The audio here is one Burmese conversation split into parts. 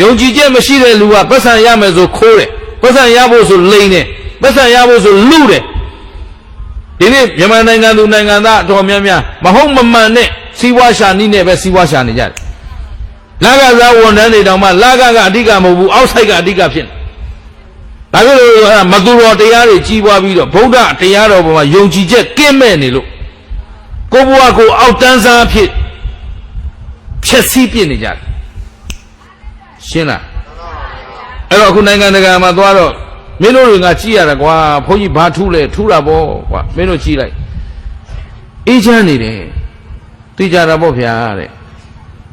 ယုံကြည်ချက်မရှိတဲ့လူကပတ်စံရမယ်ဆိုခိုးတယ်ပတ်စံရဖို့ဆိုလိန်တယ်ပတ်စံရဖို့ဆိုလူတယ်ဒီနေ့မြန်မာနိုင်ငံသူနိုင်ငံသားအတော်များများမဟုတ်မမှန်နဲ့စီးပွားရှာနည်းနဲ့ပဲစီးပွားရှာနေကြတယ်လာကစားဝန်ထမ်းတွေတောင်မှလာကအဓိကမဟုတ်ဘူးအောက်ဆိုင်ကအဓိကဖြစ်နေဒါကြောင့်မသူတော်တရားတွေကြီးပွားပြီးတော့ဗုဒ္ဓတရားတော်ပေါ်မှာယုံကြည်ချက်ကင်းမဲ့နေလို့ကိုဘွားကိုအောက်တန်းစားဖြစ်ဖြက်စီးပြစ်နေကြတယ်ရှင်းလားအဲ့တော့အခုနိုင်ငံတကာမှာသွားတော့မင်းတို့တွေကကြည့်ရတာကွာဘုန်းကြီးဘာထူးလဲထူးတာပေါ့ကွာမင်းတို့ကြည့်လိုက်အေးချမ်းနေတယ်သိကြတာပေါ့ဗျာတဲ့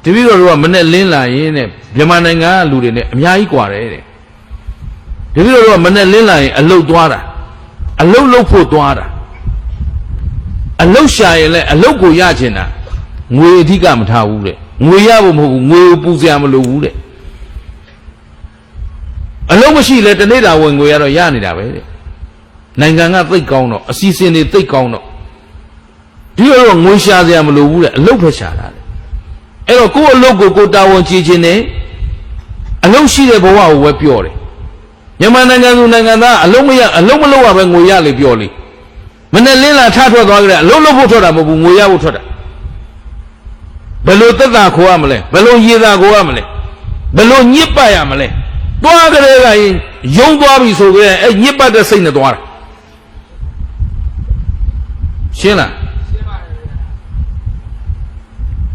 တပည့်တော်တို့ကမနဲ့လင်းလာရင်တဲ့မြန်မာနိုင်ငံကလူတွေနဲ့အများကြီးกว่าတယ်တဲ့တပည့်တော်တို့ကမနဲ့လင်းလာရင်အလုတ်သွားတာအလုတ်လုပ်ဖို့သွားတာအလုတ်ရှာရင်လည်းအလုတ်ကိုရချင်တာငွေအဓိကမထားဘူးတဲ့ငွေရဖို့မဟုတ်ဘူးငွေကိုပူစရာမလိုဘူးတဲ့အလုံးမရှိလဲတနေ့တာဝင်ငွေရတော့ရနေတာပဲတဲ့နိုင်ငံကသိတ်ကောင်းတော့အစီအစဉ်တွေသိတ်ကောင်းတော့ဒီတော့ငွေရှာစရာမလိုဘူးတဲ့အလုံးပဲရှာတာတဲ့အဲ့တော့ကိုယ့်အလုပ်ကိုကိုတာဝန်ကြည့်ခြင်းနဲ့အလုံးရှိတဲ့ဘဝကိုပဲပြောတယ်မြန်မာနိုင်ငံသူနိုင်ငံသားအလုံးမရအလုံးမလုပ်ရပဲငွေရလေပြောလေမနဲ့လင်းလာထထွက်သွားကြတယ်အလုံးလုပ်ဖို့ထွက်တာမဟုတ်ဘူးငွေရဖို့ထွက်တာဘယ်လိုသက်သာခိုးရမလဲဘယ်လိုရေသာခိုးရမလဲဘယ်လိုညစ်ပတ်ရမလဲသွားကြတဲ့ကယုံသွားပြီဆိုကြတဲ့အဲ့ညစ်ပတ်တဲ့စိတ်နဲ့သွားတာရှင်းလားရှင်းပါ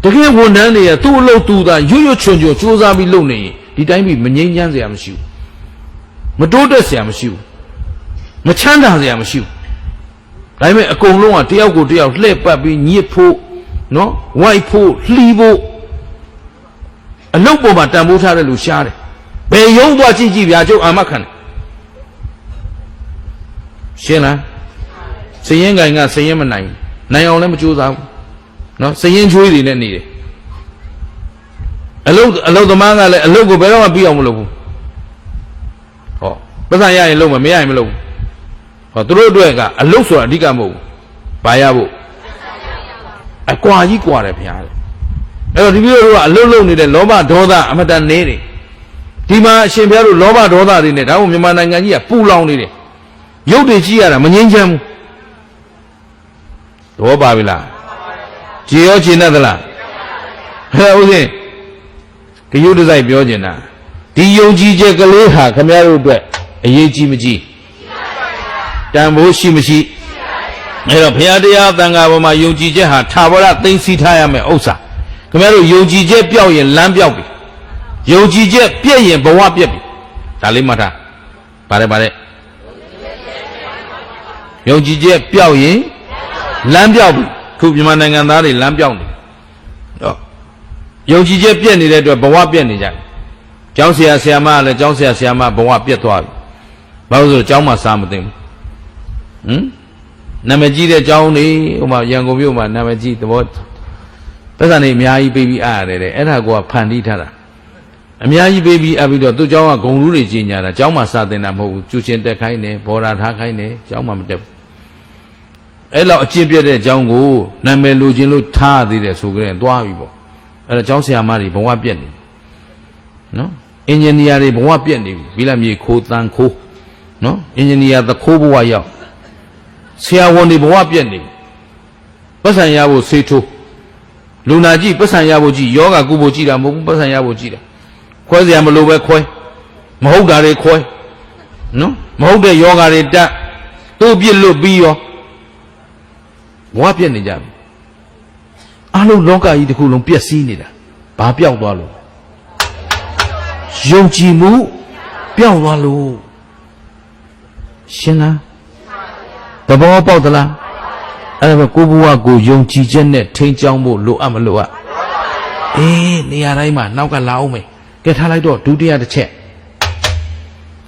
တယ်တကယ်ဝန်ထမ်းတွေကသူ့အလုပ်သူသာရွရွချွန်ချွန်စူးစမ်းပြီးလုပ်နေရင်ဒီတိုင်းပြည်မငြိမ်းချမ်းစရာမရှိဘူးမတိုးတက်စရာမရှိဘူးမချမ်းသာစရာမရှိဘူးဒါပေမဲ့အကုန်လုံးကတယောက်ကိုတယောက်လှည့်ပတ်ပြီးညစ်ဖို့နော်ဝိုက်ဖို့လှီးဖို့အလုပ်ပေါ်မှာတန်ဖိုးထားတဲ့လူရှားတယ်ဘယ်ယုံသွားကြည့်ကြည့်ဗျာကျုပ်အာမခံတယ်ရှင်းလားစရင်ကင်ကစရင်မနိုင်အောင်လည်းမကြိုးစားဘူးနော်စရင်ချွေးတွေနဲ့နေတယ်အလုပ်သမားကလည်းအလုပ်ကိုဘယ်တော့မှပြီးအောင်မလုပ်ဘူးဟောပတ်စံရရင်လုပ်မရရင်မလုပ်ဘူးဟောသူတို့အတွက်ကအလုပ်ဆိုတာအဓိကမဟုတ်ဘူးဘာရဖို့အကွာကြီးကွာတယ်ဗျာအဲ့တော့ဒီလိုကအလုပ်လုပ်နေတဲ့လောဘဒေါသအမတန်နေတယ်ဒီမှာအရှင်ဘုရားတို့လောဘဒေါသတွေနဲ့ဒါမှမြန်မာနိုင်ငံကြီးကပူလောင်နေတယ်ရုပ်တွေကြည့်ရတာမငြိမ်းချမ်းဘူးသဘောပါပြီလားကြည်ရောကြည်နဲ့သလားဟဲ့ဦးစင်းဒီရုပ်တစိုက်ပြောနေတာဒီယုံကြည်ချက်ကလေးဟာခင်ဗျားတို့အတွက်အရေးကြီးမကြီးတန်ဖိုးရှိမရှိအဲ့တော့ဘုရားတရားသံဃာပေါ်မှာယုံကြည်ချက်ဟာထာဝရသိသိထားရမယ်ဥစ္စာခင်ဗျားတို့ယုံကြည်ချက်ပျောက်ရင်လမ်းပျောက်ပြီယုံကြည်ချက်ပြည့်ရင်ဘဝပြည့်ပြီဒါလေးမှတ်ထားပါတယ်ယုံကြည်ချက်ပျောက်ရင်လမ်းပျောက်ပြီခုမြန်မာနိုင်ငံသားတွေလမ်းပျောက်နေတော့ယုံကြည်ချက်ပြည့်နေတဲ့အတွက်ဘဝပြည့်နေကြတယ်ကျောင်းဆရာဆရာမလည်းကျောင်းဆရာဆရာမဘဝပြည့်သွားပြီဘာလို့ဆိုကျောင်းမှာစားမသိဘူးနာမည်ကြီးတဲ့ကျောင်းတွေဟိုမှာရန်ကုန်မြို့မှာနာမည်ကြီးသဘောပတ်စံတွေအများကြီးပေးပြီးအားရတယ်တဲ့အဲ့ဒါကိုဖန်တီးထားတာအများကြီးပေးပြီးအပ်ပြီးတော့သူ့ကျောင်းကဂုံလူးတွေကြီးညာတာကျောင်းမှာစာသင်တာမဟုတ်ဘူးကျူရှင်တက်ခိုင်းတယ်ဘော်ဒါထားခိုင်းတယ်ကျောင်းမှာမတက်ဘူးအဲ့လောက်အကျင့်ပြတ်တဲ့ကျောင်းကိုနာမည်လူချင်းလို့ထားသေးတယ်ဆိုကြရင်သွားပြီပေါ့အဲ့တော့ကျောင်းဆရာမတွေဘဝပြက်နေနော်အင်ဂျင်နီယာတွေဘဝပြက်နေပြီဘိလမြေခိုးတန်းခိုးနော်အင်ဂျင်နီယာသခိုးဘဝရောက်ဆရာဝန်တွေဘဝပြက်နေပတ်စံရဖို့ဆေးထိုးလူနာကြည့်ပတ်စံရဖို့ကြည့်ယောဂကုဖို့ကြည့်တာမဟုတ်ဘူးပတ်စံရဖို့ကြည့်တာခွဲစရာမလိုပဲခွဲမဟုတ်တာတွေခွဲနော်မဟုတ်တဲ့ယောဂတွေတက်သူ့ပြစ်လွတ်ပြီးရောဘဝပြက်နေကြပြီအလုံးလောကကြီးတစ်ခုလုံးပျက်စီးနေတာဘာပြောက်သွားလို့ယုံကြည်မှုပျောက်သွားလို့ရှင်းလားသဘောပေါက်သလားအဲ့ဒါကိုဘဝကိုယုံကြည်ချက်နဲ့ထိန်းချောင်းဖို့လိုအပ်မလိုအပ်အေးနေရာတိုင်းမှာနောက်ကလာအောင်မယ်ကဲထားလိုက်တော့ဒုတိယတစ်ချက်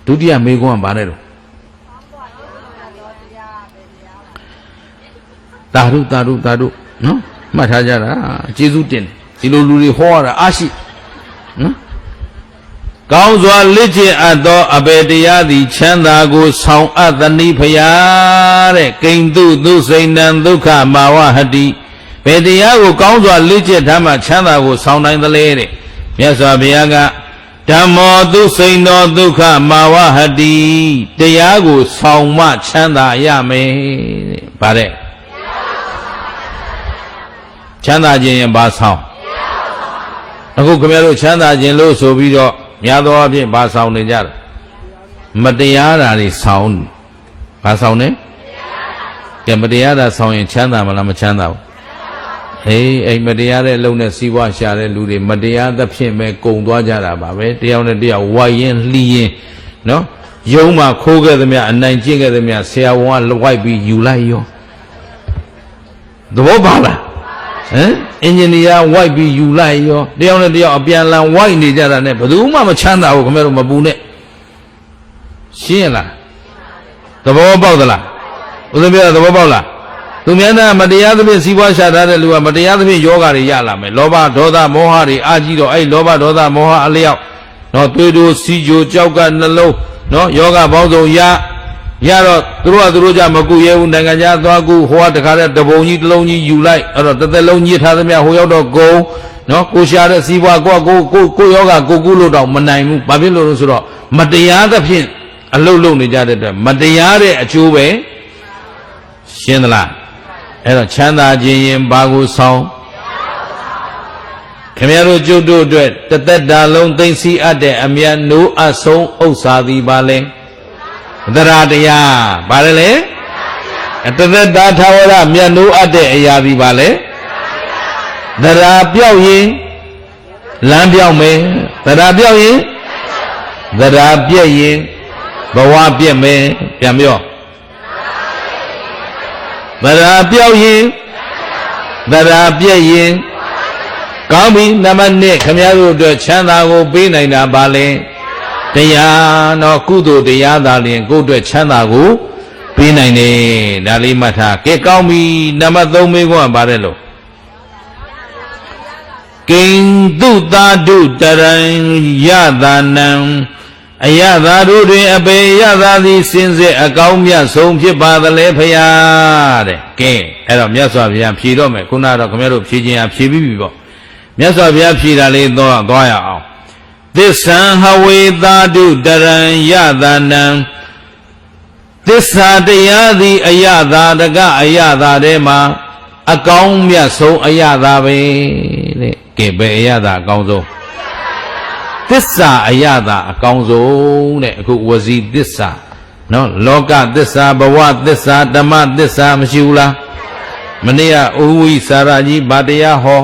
ဒုတိယမေးခွန်းကဘာလဲတော့တာရုနော်မှတ်ထားကြတာကျေးဇူးတင်ဒီလိုလူတွေဟောရတာအားရှိနော်ကောင်းစွာလေ့ကျင့်အပ်သောအဘေတရားသည်ချမ်းသာကိုဆောင်အပ်သနည်းဖရာတဲ့ကိဉ္တုသုစိဏံဒုက္ခမာဝဟတိဘယ်တရားကိုကောင်းစွာလေ့ကျင့်ထားမှချမ်းသာကိုဆောင်နိုင်သလဲတဲ့မြတ်စွာဘုရားကတ ဓမ္မောသုစိန်သောဒုက္ခမာဝဟတိတရားကိုဆောင်မှချမ်းသာရမယ်တဲ့ဗါတဲ့ချမ်းသာခြင်းရင်ဘာဆောင်အခုခင်ဗျားတို့ချမ်းသာခြင်းလို့ဆိုပြီးတော့များသောအားဖြင့်ဘာဆောင်နေကြလဲမတရားတာတွေဆောင်ဘာဆောင်နေကဲမတရားတာဆောင်ရင်ချမ်းသာမလားမချမ်းသာဘူးအိမ်မတရားတဲ့လုံနဲ့စီးပွားရှာတဲ့လူတွေမတရားသဖြင့်ပဲကုံသွားကြတာပါပဲတယောက်နဲ့တယောက်ဝိုက်ရင်လှီးရင်နော်ယုံမှာခိုးခဲ့သမျှအနိုင်ကျင့်ခဲ့သမျှဆရာဝန်ကဝိုက်ပြီးယူလိုက်ရောသဘောပါလားအင်ဂျင်နီယာဝိုက်ပြီးယူလိုက်ရောတယောက်နဲ့တယောက်အပြန်လန်ဝိုက်နေကြတာနဲ့ဘယ်သူမှမချမ်းသာဘူးခင်ဗျားတို့မပူနဲ့ရှင်းလားသဘောပေါက်သလားဦးဇင်းပြောတာသဘောပေါက်လားသူများနဲ့မတရားသဖြင့်စီးပွားရှာထားတဲ့လူကမတရားသဖြင့်ယောဂတွေရလာမယ်လောဘဒေါသမောဟတွေအာကြီးတော့အဲ့လောဘဒေါသမောဟအလျောက်နော်သွေးတို့စီကြိုကြောက်ကနှလုံးနော်ယောဂပေါင်းစုံရတော့သူတို့ကြမကူရဲဘူးနိုင်ငံခြားသွားကူဟိုကတခါတည်းတပုံကြီးတစ်လုံးကြီးယူလိုက်အဲ့တော့တစ်သက်လုံးညစ်ထားသမျှဟိုရောက်တော့ဂုံနော်ကိုရှာတဲ့စီးပွားကိုယောဂကိုကူလို့တော့မနိုင်ဘူးဘာဖြစ်လို့လဲဆိုတော့မတရားသဖြင့်အလုတ်လုံနေကြတဲ့အတွက်မတရားတဲ့အကျိုးပဲရှင်းသလားအဲ့တော့ချမ်းသာခြင်းရင်ဘာကိုဆောင်ခင်ဗျားတို့ကျုပ်တို့အတွက်တသက်တာလုံးသိသိအပ်တဲ့အမြတ်နိုးအဆုံးဥစ္စာသည်ပါလဲသရတရားဘာလဲလေတသက်တာထာဝရမြတ်နိုးအပ်တဲ့အရာသည်ပါလဲသရပြောက်ရင်လမ်းပြောက်မယ်သရပြောက်ရင်သရပြည့်ရင်ဘဝပြည့်မယ်ပြန်ပြောသရာပြောက်ရင်သရာပြည့်ရင်ကောင်းပြီနံပါတ်1ခမည်းတော်အတွက်ချမ်းသာကိုပေးနိုင်တာပါလဲတရားတော့ကုသိုလ်တရားသာလျှင်ကိုယ့်အတွက်ချမ်းသာကိုပေးနိုင်တယ်ဒါလေးမှတ်ထားကဲကောင်းပြီနံပါတ်3မေးခွန်းကပါတယ်လို့ကိဉ္တုသာတုတရံယသာနံအယသာတို့တွင်အပေယသာသည်စင်စစ်အကောင်းမြတ်ဆုံးဖြစ်ပါသလဲဖရာတဲ့ကဲအဲ့တော့မြတ်စွာဘုရားဖြေတော့မယ်ခုနကတော့ခင်ဗျားတို့ဖြေခြင်းဟာဖြေပြီးပြီပေါ့မြတ်စွာဘုရားဖြေတာလေးသွားရအောင်သစ္ဆံဟဝေသာတုတရံယသာနံသစ္စာတရားသည်အယသာတကအယသာထဲမှာအကောင်းမြတ်ဆုံးအယသာပဲတဲ့ကဲဘယ်အယသာအကောင်းဆုံးသစ္စာအယတာအကောင်းဆုံးတဲ့အခုဝစီသစ္စာနော်လောကသစ္စာဘဝသစ္စာဓမ္မသစ္စာမရှိဘူးလားမနေ့ကဥဝိစာရကြီးဗာတရားဟော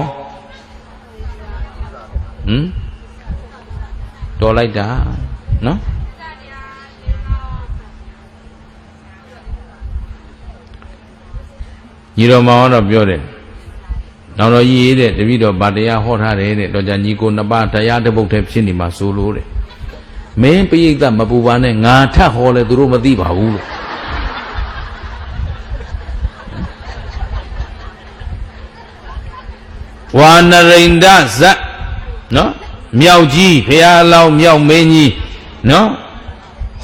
တော်လိုက်တာနော်ညီတော်မောင်တော့ပြောတယ်နောက်တော့ရေးတဲ့တပည့်တော်ဗာတရားဟောထားတယ်တဲ့တော့じゃညီကိုနှစ်ပါးတရားတစ်ပုဒ်တည်းဖြစ်နေမှာဆိုလို့တဲ့မင်းပိဋကမပူပါနဲ့ငါထပ်ဟောလဲသူတို့မသိပါဘူးလို့ဝါနရိန္ဒဇတ်နော်မြောက်ကြီးဖရာအလောင်းမြောက်မင်းကြီးနော်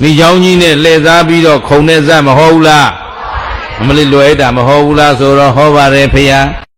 မိချောင်းကြီးနဲ့လှည့်စားပြီးတော့ခုံတဲ့ဇတ်မဟောဘူးလားအမလေးလွယ်တာမဟောဘူးလားဆိုတော့ဟောပါတယ်ဖရာ